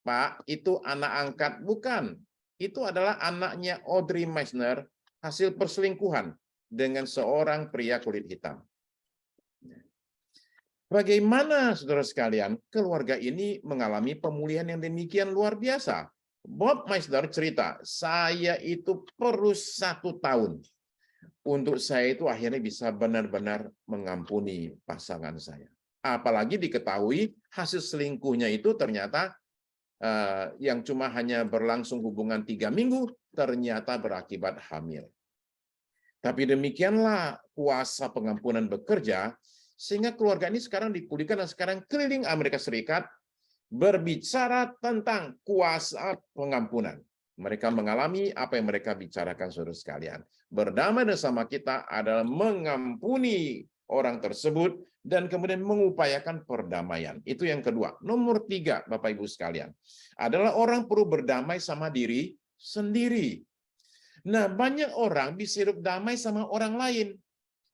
Pak, itu anak angkat? Bukan. Itu adalah anaknya Audrey Meissner, hasil perselingkuhan dengan seorang pria kulit hitam. Bagaimana saudara sekalian, keluarga ini mengalami pemulihan yang demikian luar biasa. Bob Meissner cerita, saya itu perlu 1 tahun untuk saya itu akhirnya bisa benar-benar mengampuni pasangan saya. Apalagi diketahui hasil selingkuhnya itu ternyata yang cuma hanya berlangsung hubungan 3 minggu, ternyata berakibat hamil. Tapi demikianlah kuasa pengampunan bekerja, sehingga keluarga ini sekarang dipulihkan dan sekarang keliling Amerika Serikat berbicara tentang kuasa pengampunan. Mereka mengalami apa yang mereka bicarakan, saudara sekalian. Berdamai bersama kita adalah mengampuni orang tersebut dan kemudian mengupayakan perdamaian. Itu yang kedua. Nomor 3, Bapak Ibu sekalian, adalah orang perlu berdamai sama diri sendiri. Nah, banyak orang bisa hidup damai sama orang lain,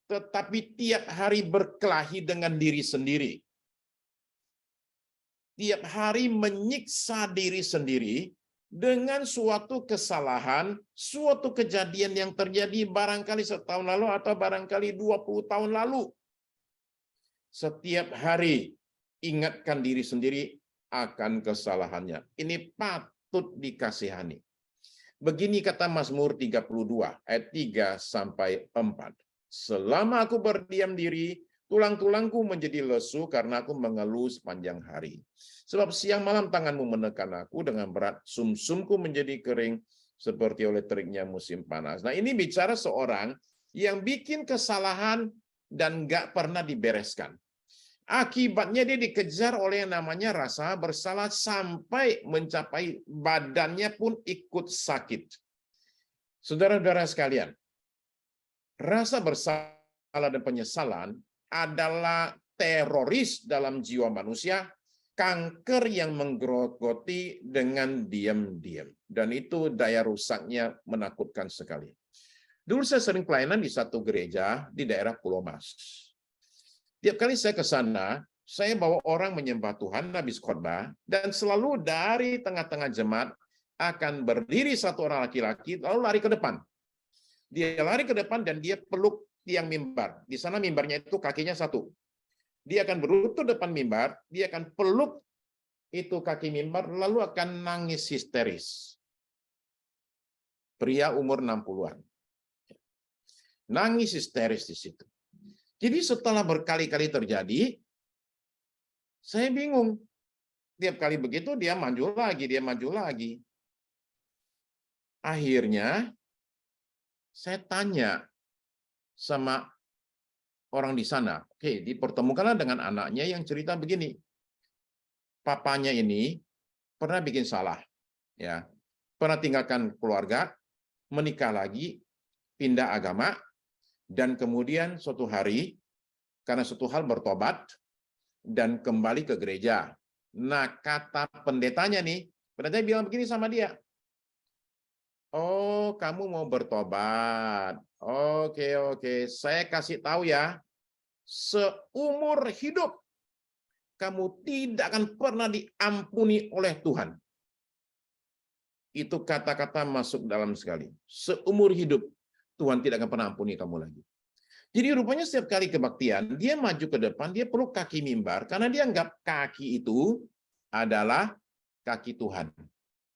tetapi tiap hari berkelahi dengan diri sendiri. Tiap hari menyiksa diri sendiri dengan suatu kesalahan, suatu kejadian yang terjadi barangkali setahun lalu atau barangkali 20 tahun lalu. Setiap hari ingatkan diri sendiri akan kesalahannya. Ini patut dikasihani. Begini kata Mazmur 32 ayat 3-4. Selama aku berdiam diri, Tulang-tulangku menjadi lesu karena aku mengeluh sepanjang hari. Sebab siang malam tanganmu menekan aku dengan berat, sumsumku menjadi kering seperti oleh teriknya musim panas. Nah, ini bicara seorang yang bikin kesalahan dan nggak pernah dibereskan. Akibatnya dia dikejar oleh yang namanya rasa bersalah sampai mencapai badannya pun ikut sakit. Saudara-saudara sekalian, rasa bersalah dan penyesalan adalah teroris dalam jiwa manusia, kanker yang menggerogoti dengan diam-diam. Dan itu daya rusaknya menakutkan sekali. Dulu saya sering pelayanan di satu gereja di daerah Pulau Mas. Tiap kali saya ke sana, saya bawa orang menyembah Tuhan habis khotbah, dan selalu dari tengah-tengah jemaat akan berdiri satu orang laki-laki, lalu lari ke depan. Dia lari ke depan dan dia peluk tiang mimbar. Di sana mimbarnya itu kakinya satu. Dia akan berlutut depan mimbar, dia akan peluk itu kaki mimbar, lalu akan nangis histeris. Pria umur 60-an. Nangis histeris di situ. Jadi setelah berkali-kali terjadi, saya bingung. Tiap kali begitu dia maju lagi, dia maju lagi. Akhirnya saya tanya sama orang di sana, oke, dipertemukanlah dengan anaknya yang cerita begini. Papanya ini pernah bikin salah, ya, pernah tinggalkan keluarga, menikah lagi, pindah agama, dan kemudian suatu hari karena suatu hal bertobat dan kembali ke gereja. Nah, kata pendetanya nih, pendetanya bilang begini sama dia. Oh, kamu mau bertobat. Oke. Saya kasih tahu ya, seumur hidup kamu tidak akan pernah diampuni oleh Tuhan. Itu kata-kata masuk dalam sekali. Seumur hidup Tuhan tidak akan pernah ampuni kamu lagi. Jadi rupanya setiap kali kebaktian, dia maju ke depan, dia peluk kaki mimbar, karena dia anggap kaki itu adalah kaki Tuhan.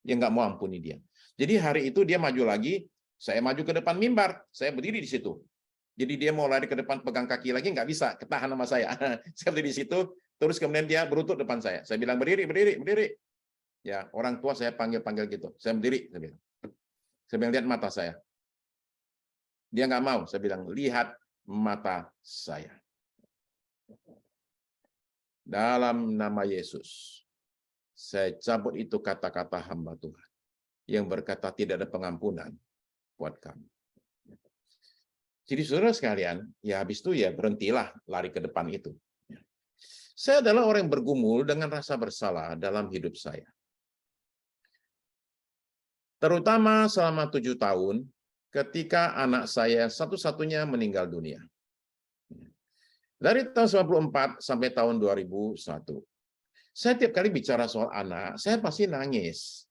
Dia nggak mau ampuni dia. Jadi hari itu dia maju lagi, saya maju ke depan mimbar, saya berdiri di situ. Jadi dia mau lari ke depan pegang kaki lagi, nggak bisa, ketahan sama saya. Saya berdiri di situ, terus kemudian dia berlutut depan saya. Saya bilang, berdiri. Ya, orang tua saya panggil gitu. Saya berdiri, saya bilang. Saya bilang, lihat mata saya. Dia nggak mau, saya bilang, lihat mata saya. Dalam nama Yesus, saya cabut itu kata-kata hamba Tuhan yang berkata tidak ada pengampunan buat kamu. Jadi saudara sekalian, ya habis itu ya berhentilah lari ke depan itu. Saya adalah orang yang bergumul dengan rasa bersalah dalam hidup saya. Terutama selama 7 tahun ketika anak saya satu-satunya meninggal dunia. Dari tahun 94 sampai tahun 2001. Saya tiap kali bicara soal anak, saya pasti nangis.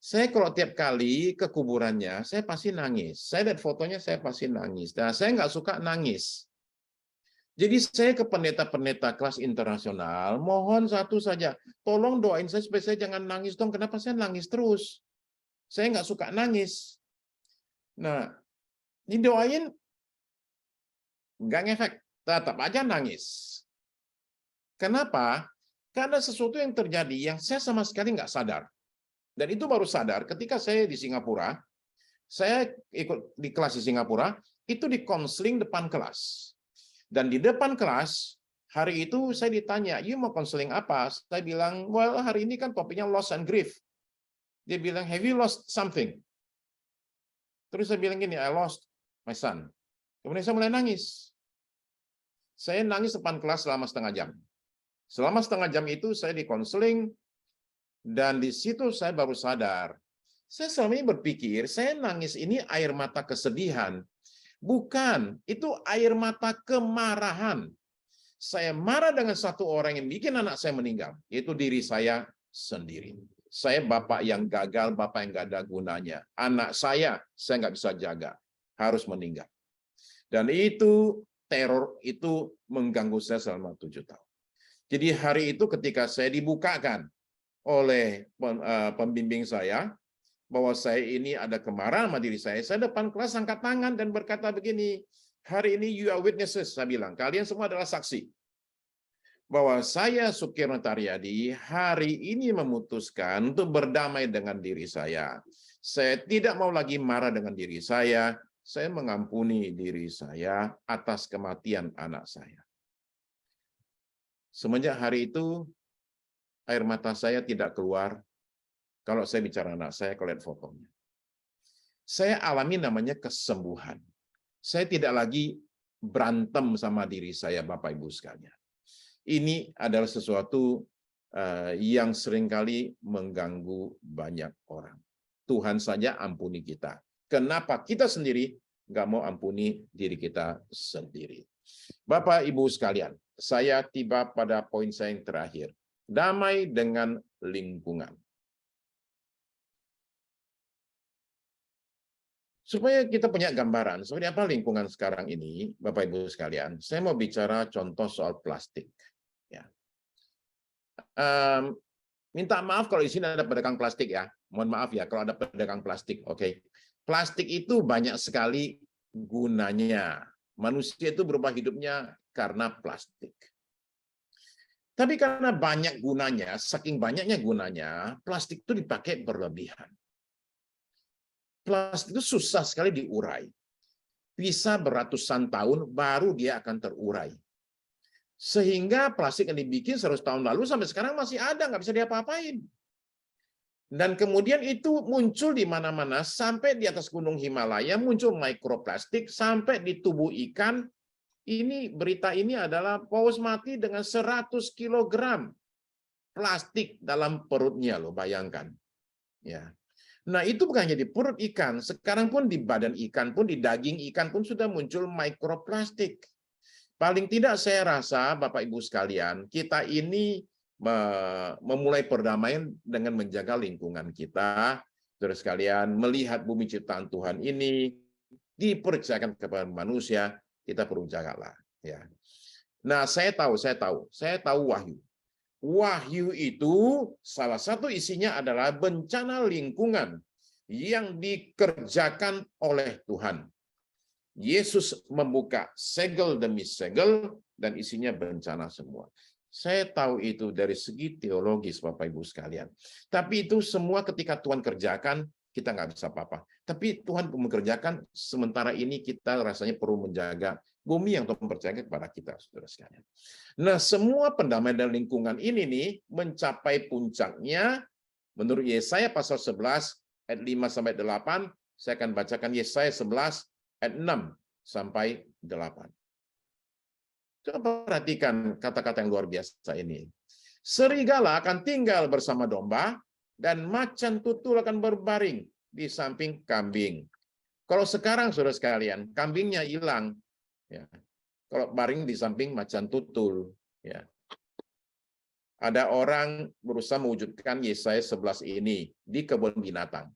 Saya kalau tiap kali ke kuburannya, saya pasti nangis. Saya lihat fotonya, saya pasti nangis. Nah, saya nggak suka nangis. Jadi saya ke pendeta-pendeta kelas internasional, mohon satu saja, tolong doain saya supaya saya jangan nangis dong. Kenapa saya nangis terus? Saya nggak suka nangis. Nah, didoain, nggak ngefek. Tetap aja nangis. Kenapa? Karena sesuatu yang terjadi yang saya sama sekali nggak sadar. Dan itu baru sadar ketika saya di Singapura, saya ikut di kelas di Singapura, itu di konseling depan kelas. Dan di depan kelas, hari itu saya ditanya, you mau konseling apa? Saya bilang, well hari ini kan topiknya loss and grief. Dia bilang, have you lost something? Terus saya bilang gini, I lost my son. Kemudian saya mulai nangis. Saya nangis depan kelas selama setengah jam. Selama setengah jam itu saya dikonseling, dan di situ saya baru sadar. Saya selama ini berpikir, saya nangis ini air mata kesedihan. Bukan, itu air mata kemarahan. Saya marah dengan satu orang yang bikin anak saya meninggal, yaitu diri saya sendiri. Saya bapak yang gagal, bapak yang gak ada gunanya. Anak saya nggak bisa jaga, harus meninggal. Dan itu teror itu mengganggu saya selama 7 tahun. Jadi hari itu ketika saya dibukakan oleh pembimbing saya, bahwa saya ini ada kemarahan sama diri saya depan kelas angkat tangan dan berkata begini, Hari ini you are witnesses, saya bilang. Kalian semua adalah saksi. Bahwa saya, Sukirno Taryadi, hari ini memutuskan untuk berdamai dengan diri saya. Saya tidak mau lagi marah dengan diri saya mengampuni diri saya atas kematian anak saya. Semenjak hari itu, air mata saya tidak keluar kalau saya bicara anak saya, kalau lihat fotonya. Saya alami namanya kesembuhan. Saya tidak lagi berantem sama diri saya, Bapak Ibu sekalian. Ini adalah sesuatu yang seringkali mengganggu banyak orang. Tuhan saja ampuni kita. Kenapa kita sendiri nggak mau ampuni diri kita sendiri? Bapak, Ibu sekalian, saya tiba pada poin saya yang terakhir. Damai dengan lingkungan. Supaya kita punya gambaran, seperti apa lingkungan sekarang ini, Bapak Ibu sekalian, saya mau bicara contoh soal plastik. Ya. Minta maaf kalau di sini ada pedagang plastik ya. Mohon maaf ya kalau ada pedagang plastik. Oke. Plastik itu banyak sekali gunanya. Manusia itu berubah hidupnya karena plastik. Tapi karena banyak gunanya, saking banyaknya gunanya, plastik itu dipakai berlebihan. Plastik itu susah sekali diurai. Bisa beratusan tahun baru dia akan terurai. Sehingga plastik yang dibikin 100 tahun lalu sampai sekarang masih ada, nggak bisa diapa-apain. Dan kemudian itu muncul di mana-mana, sampai di atas gunung Himalaya muncul mikroplastik, sampai di tubuh ikan. Ini berita ini adalah paus mati dengan 100 kg plastik dalam perutnya, loh, bayangkan. Ya. Nah, itu bukan hanya di perut ikan, sekarang pun di badan ikan pun, di daging ikan pun sudah muncul mikroplastik. Paling tidak saya rasa, Bapak Ibu sekalian, kita ini memulai perdamaian dengan menjaga lingkungan kita. Saudara sekalian, melihat bumi ciptaan Tuhan ini dipercayakan kepada manusia, kita perlu jagalah. Ya. Nah, saya tahu Wahyu. Wahyu itu salah satu isinya adalah bencana lingkungan yang dikerjakan oleh Tuhan. Yesus membuka segel demi segel dan isinya bencana semua. Saya tahu itu dari segi teologis, Bapak Ibu sekalian. Tapi itu semua ketika Tuhan kerjakan, kita nggak bisa apa-apa. Tapi Tuhan mengerjakan, sementara ini kita rasanya perlu menjaga bumi yang Tuhan percayakan kepada kita, saudara sekalian. Nah, semua pendamaian dan lingkungan ini nih mencapai puncaknya menurut Yesaya pasal 11 ayat 5 sampai 8. Saya akan bacakan Yesaya 11 ayat 6 sampai 8. Coba perhatikan kata-kata yang luar biasa ini. Serigala akan tinggal bersama domba, dan macan tutul akan berbaring di samping kambing. Kalau sekarang, saudara sekalian, kambingnya hilang. Ya. Kalau baring di samping macan tutul. Ya. Ada orang berusaha mewujudkan Yesaya 11 ini di kebun binatang.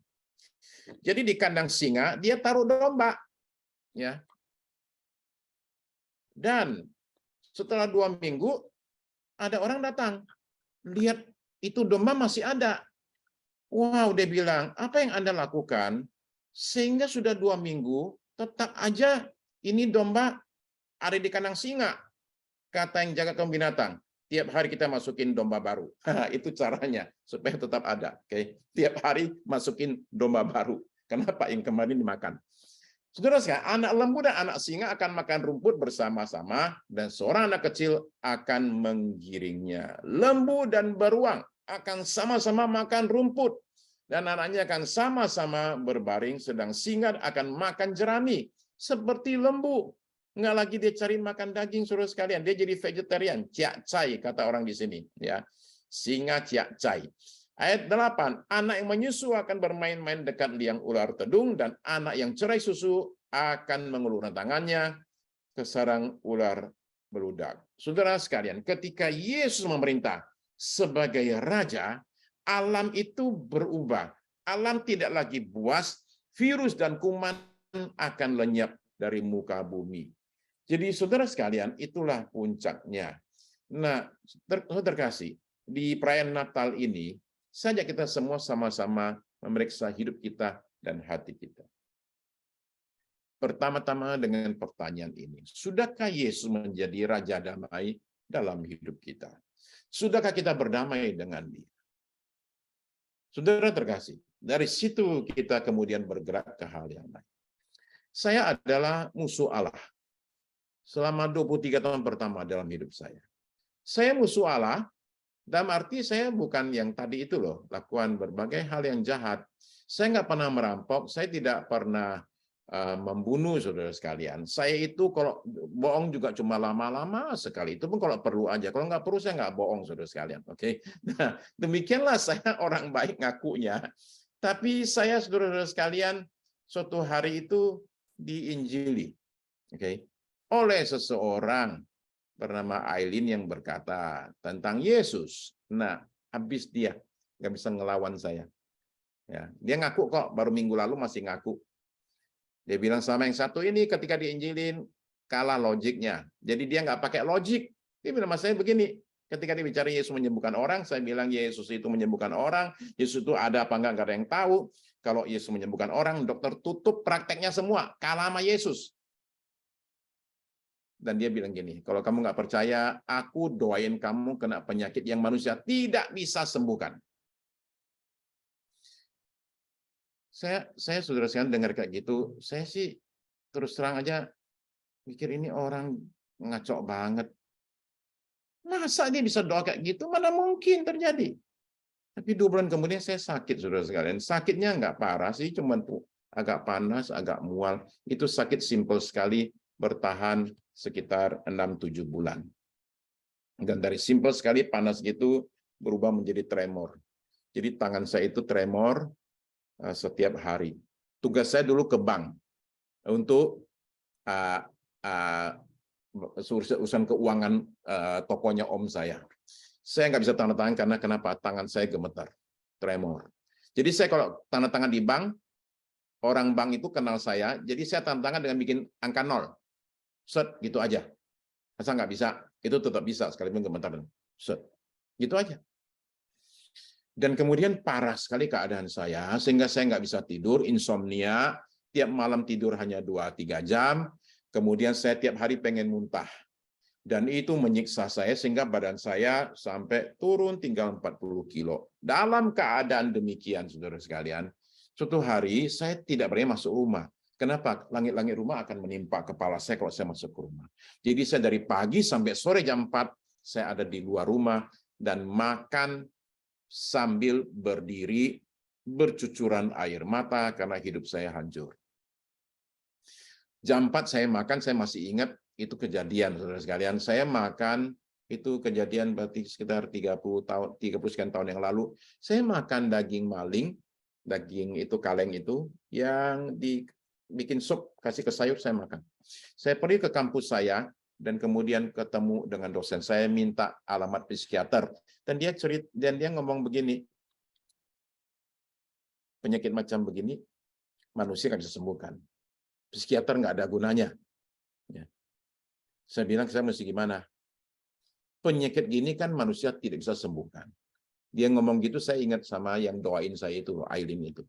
Jadi di kandang singa, dia taruh domba. Ya. Dan setelah 2 minggu, ada orang datang. Lihat, itu domba masih ada. Wow, dia bilang, apa yang Anda lakukan? Sehingga sudah 2 minggu, tetap aja ini domba ada di kandang singa. Kata yang jaga kebun binatang, tiap hari kita masukin domba baru. Itu caranya, supaya tetap ada. Oke, tiap hari masukin domba baru. Kenapa? Yang kemarin dimakan. Saudara sekalian, anak lembu dan anak singa akan makan rumput bersama-sama, dan seorang anak kecil akan menggiringnya. Lembu dan beruang akan sama-sama makan rumput, dan anaknya akan sama-sama berbaring, sedang singa akan makan jerami. Seperti lembu. Nggak lagi dia cari makan daging, saudara sekalian. Dia jadi vegetarian. Ciak cai, kata orang di sini. Ya, singa ciak cai. Ayat 8, anak yang menyusu akan bermain-main dekat liang ular tedung, dan anak yang cerai susu akan mengulurkan tangannya ke sarang ular beludak. Saudara sekalian, ketika Yesus memerintah sebagai raja, alam itu berubah. Alam tidak lagi buas, virus dan kuman akan lenyap dari muka bumi. Jadi saudara sekalian, itulah puncaknya. Nah, terkasih, di perayaan Natal ini, saja kita semua sama-sama memeriksa hidup kita dan hati kita. Pertama-tama dengan pertanyaan ini. Sudahkah Yesus menjadi Raja Damai dalam hidup kita? Sudahkah kita berdamai dengan Dia? Saudara terkasih, dari situ kita kemudian bergerak ke hal yang lain. Saya adalah musuh Allah selama 23 tahun pertama dalam hidup saya. Saya musuh Allah, dalam arti saya bukan yang tadi itu loh, lakukan berbagai hal yang jahat. Saya nggak pernah merampok, saya tidak pernah membunuh, saudara sekalian. Saya itu kalau bohong juga cuma lama-lama sekali. Itu pun kalau perlu aja. Kalau nggak perlu, saya nggak bohong, saudara sekalian. Oke. Nah, demikianlah saya orang baik ngakunya. Tapi saya, saudara sekalian, suatu hari itu diinjili. Oke. Oleh seseorang bernama Aileen yang berkata tentang Yesus. Nah, habis dia nggak bisa ngelawan saya. Ya, dia ngaku kok, baru minggu lalu masih ngaku. Dia bilang sama yang satu ini ketika diinjilin kalah logiknya. Jadi dia nggak pakai logik. Dia bilang sama saya begini, ketika dia bicara Yesus menyembuhkan orang, saya bilang Yesus itu menyembuhkan orang, Yesus itu ada apa nggak ada yang tahu. Kalau Yesus menyembuhkan orang, dokter tutup prakteknya semua, kalah sama Yesus. Dan dia bilang gini, kalau kamu nggak percaya, aku doain kamu kena penyakit yang manusia tidak bisa sembuhkan. Saya saudara sekalian dengar kayak gitu, saya sih terus terang aja mikir ini orang ngaco banget. Masa dia bisa doa kayak gitu? Mana mungkin terjadi? Tapi 2 bulan kemudian saya sakit, saudara sekalian. Sakitnya nggak parah sih, cuman agak panas, agak mual. Itu sakit simpel sekali, bertahan sekitar 6-7 bulan. Dan dari simpel sekali panas itu berubah menjadi tremor. Jadi tangan saya itu tremor setiap hari. Tugas saya dulu ke bank untuk urusan keuangan tokonya om saya. Saya nggak bisa tanda tangan karena kenapa? Tangan saya gemetar, tremor. Jadi saya kalau tanda tangan di bank, orang bank itu kenal saya, jadi saya tanda tangan dengan bikin angka 0. Set, gitu aja. Masa nggak bisa? Itu tetap bisa, sekalipun gemetar. Set, gitu aja. Dan kemudian parah sekali keadaan saya, sehingga saya nggak bisa tidur, insomnia, tiap malam tidur hanya 2-3 jam, kemudian saya tiap hari pengen muntah. Dan itu menyiksa saya, sehingga badan saya sampai turun tinggal 40 kilo. Dalam keadaan demikian, saudara sekalian, suatu hari saya tidak berani masuk rumah. Kenapa? Langit-langit rumah akan menimpa kepala saya kalau saya masuk ke rumah. Jadi saya dari pagi sampai sore jam 4, saya ada di luar rumah, dan makan sambil berdiri bercucuran air mata karena hidup saya hancur. Jam 4 saya makan, saya masih ingat itu kejadian, saudara sekalian. Saya makan, itu kejadian berarti sekitar 30 sekian tahun yang lalu. Saya makan daging maling, daging itu kaleng itu, yang dibikin sup, kasih ke sayur, saya makan. Saya pergi ke kampus saya, dan kemudian ketemu dengan dosen. Saya minta alamat psikiater. Dan dia ngomong begini, penyakit macam begini manusia nggak bisa sembuhkan, psikiater nggak ada gunanya. Ya. Saya bilang saya mesti gimana? Penyakit gini kan manusia tidak bisa sembuhkan. Dia ngomong gitu, saya ingat sama yang doain saya itu, Aileen itu.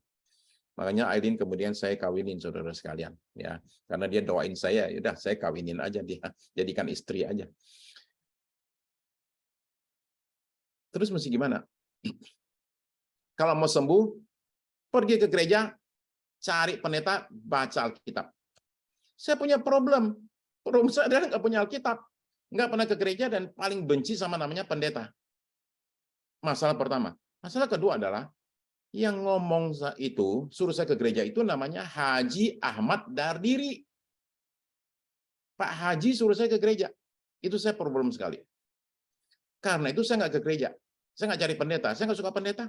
Makanya Aileen kemudian saya kawinin, saudara sekalian, ya, karena dia doain saya, yaudah saya kawinin aja dia, jadikan istri aja. Terus mesti gimana? Kalau mau sembuh, pergi ke gereja, cari pendeta, baca Alkitab. Saya punya problem saya adalah nggak punya Alkitab, nggak pernah ke gereja, dan paling benci sama namanya pendeta. Masalah pertama. Masalah kedua adalah, yang ngomong itu, suruh saya ke gereja itu namanya Haji Ahmad Dardiri. Pak Haji suruh saya ke gereja. Itu saya problem sekali. Karena itu saya nggak ke gereja. Saya nggak cari pendeta. Saya nggak suka pendeta.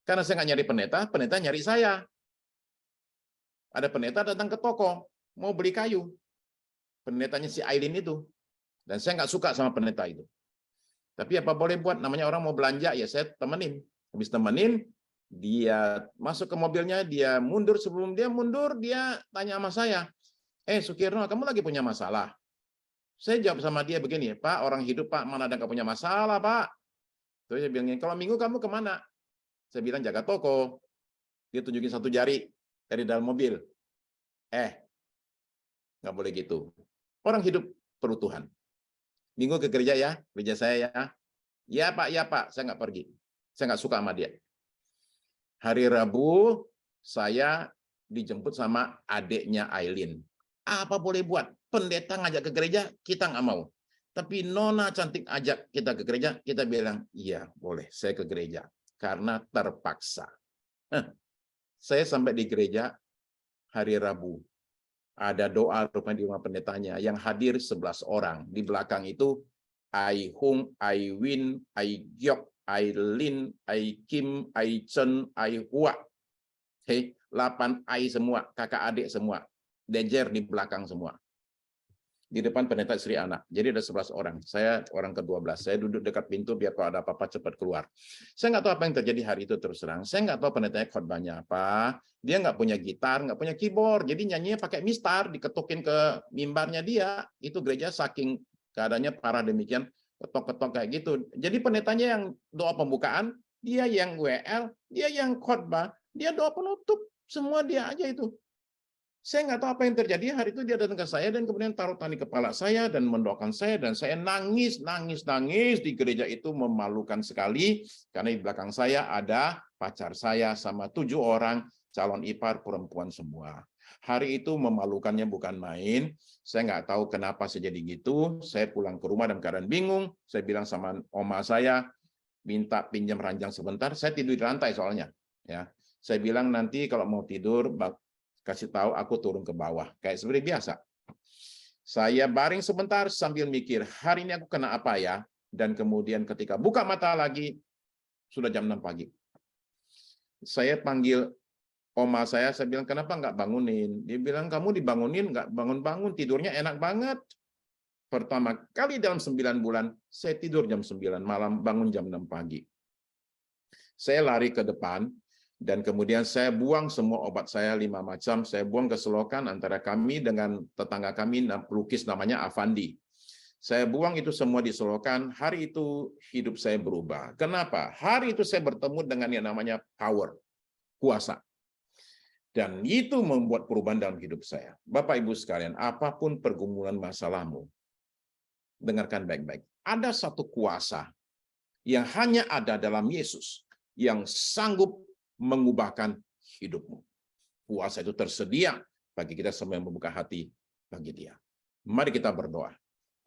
Karena saya nggak nyari pendeta, pendeta nyari saya. Ada pendeta datang ke toko, mau beli kayu. Pendetanya si Aileen itu. Dan saya nggak suka sama pendeta itu. Tapi apa boleh buat, namanya orang mau belanja, ya saya temenin. Habis temenin, dia masuk ke mobilnya, dia mundur, sebelum dia mundur, dia tanya sama saya, Sukirno, kamu lagi punya masalah? Saya jawab sama dia begini, Pak, orang hidup Pak, mana ada nggak punya masalah Pak? Terus saya bilang, kalau minggu kamu kemana? Saya bilang jaga toko. Dia tunjukin 1 jari dari dalam mobil. Nggak boleh gitu. Orang hidup perlu Tuhan. Minggu ke gereja ya, gereja saya ya. Ya Pak, saya nggak pergi. Saya nggak suka sama dia. Hari Rabu, saya dijemput sama adiknya Aileen. Apa boleh buat? Pendeta ngajak ke gereja, kita nggak mau. Tapi Nona cantik ajak kita ke gereja, kita bilang, iya boleh, saya ke gereja. Karena terpaksa. Saya sampai di gereja hari Rabu. Ada doa rupanya di rumah pendetanya yang hadir 11 orang. Di belakang itu Ai Hung, Ai Win, Ai Gyok, Ai Lin, Ai Kim, Ai Chen, Ai Hua. 8 Ai semua, kakak adik semua. Dejer di belakang semua. Di depan pendeta istri anak. Jadi ada 11 orang. Saya orang ke-12. Saya duduk dekat pintu biar kalau ada apa-apa cepat keluar. Saya nggak tahu apa yang terjadi hari itu terus terang. Saya nggak tahu pendetanya khotbahnya apa. Dia nggak punya gitar, nggak punya keyboard. Jadi nyanyinya pakai mistar, diketukin ke mimbarnya dia. Itu gereja saking keadaannya parah demikian, ketok-ketok kayak gitu. Jadi pendetanya yang doa pembukaan, dia yang WL, dia yang khotbah, dia doa penutup. Semua dia aja itu. Saya nggak tahu apa yang terjadi. Hari itu dia datang ke saya dan kemudian taruh tangan di kepala saya dan mendoakan saya, dan saya nangis di gereja. Itu memalukan sekali karena di belakang saya ada pacar saya sama 7 orang calon ipar perempuan semua. Hari itu memalukannya bukan main. Saya nggak tahu kenapa saya jadi gitu. Saya pulang ke rumah dalam keadaan bingung. Saya bilang sama oma saya, minta pinjam ranjang sebentar. Saya tidur di lantai soalnya. Ya, saya bilang nanti kalau mau tidur kasih tahu aku turun ke bawah, kayak seperti biasa. Saya baring sebentar sambil mikir, hari ini aku kena apa ya? Dan kemudian ketika buka mata lagi, sudah jam 6 pagi. Saya panggil oma saya bilang, kenapa nggak bangunin? Dia bilang, kamu dibangunin, nggak bangun-bangun, tidurnya enak banget. Pertama kali dalam 9 bulan, saya tidur jam 9 malam, bangun jam 6 pagi. Saya lari ke depan, dan kemudian saya buang semua obat saya 5 macam, saya buang ke selokan antara kami dengan tetangga kami, pelukis namanya Avandi. Saya buang itu semua di selokan. Hari itu hidup saya berubah. Kenapa? Hari itu saya bertemu dengan yang namanya power, kuasa. Dan itu membuat perubahan dalam hidup saya. Bapak Ibu sekalian, apapun pergumulan masalahmu, dengarkan baik-baik. Ada satu kuasa yang hanya ada dalam Yesus yang sanggup mengubahkan hidupmu. Kuasa itu tersedia bagi kita semua yang membuka hati bagi Dia. Mari kita berdoa.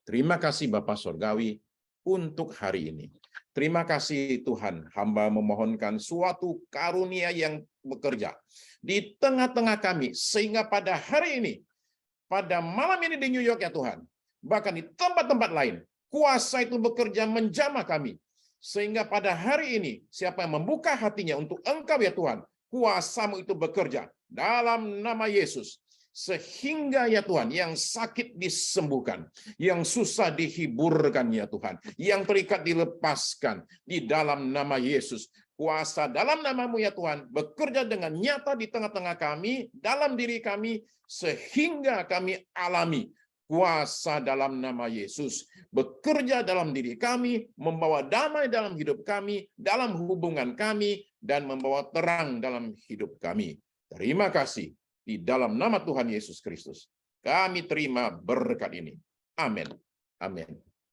Terima kasih Bapa Surgawi untuk hari ini. Terima kasih Tuhan, hamba memohonkan suatu karunia yang bekerja di tengah-tengah kami, sehingga pada hari ini, pada malam ini di New York ya Tuhan, bahkan di tempat-tempat lain, kuasa itu bekerja menjamah kami. Sehingga pada hari ini, siapa yang membuka hatinya untuk Engkau ya Tuhan, kuasa-Mu itu bekerja dalam nama Yesus. Sehingga ya Tuhan, yang sakit disembuhkan, yang susah dihiburkan ya Tuhan, yang terikat dilepaskan di dalam nama Yesus. Kuasa dalam nama-Mu ya Tuhan, bekerja dengan nyata di tengah-tengah kami, dalam diri kami, sehingga kami alami kuasa dalam nama Yesus bekerja dalam diri kami, membawa damai dalam hidup kami, dalam hubungan kami, dan membawa terang dalam hidup kami. Terima kasih di dalam nama Tuhan Yesus Kristus. Kami terima berkat ini. Amin. Amin.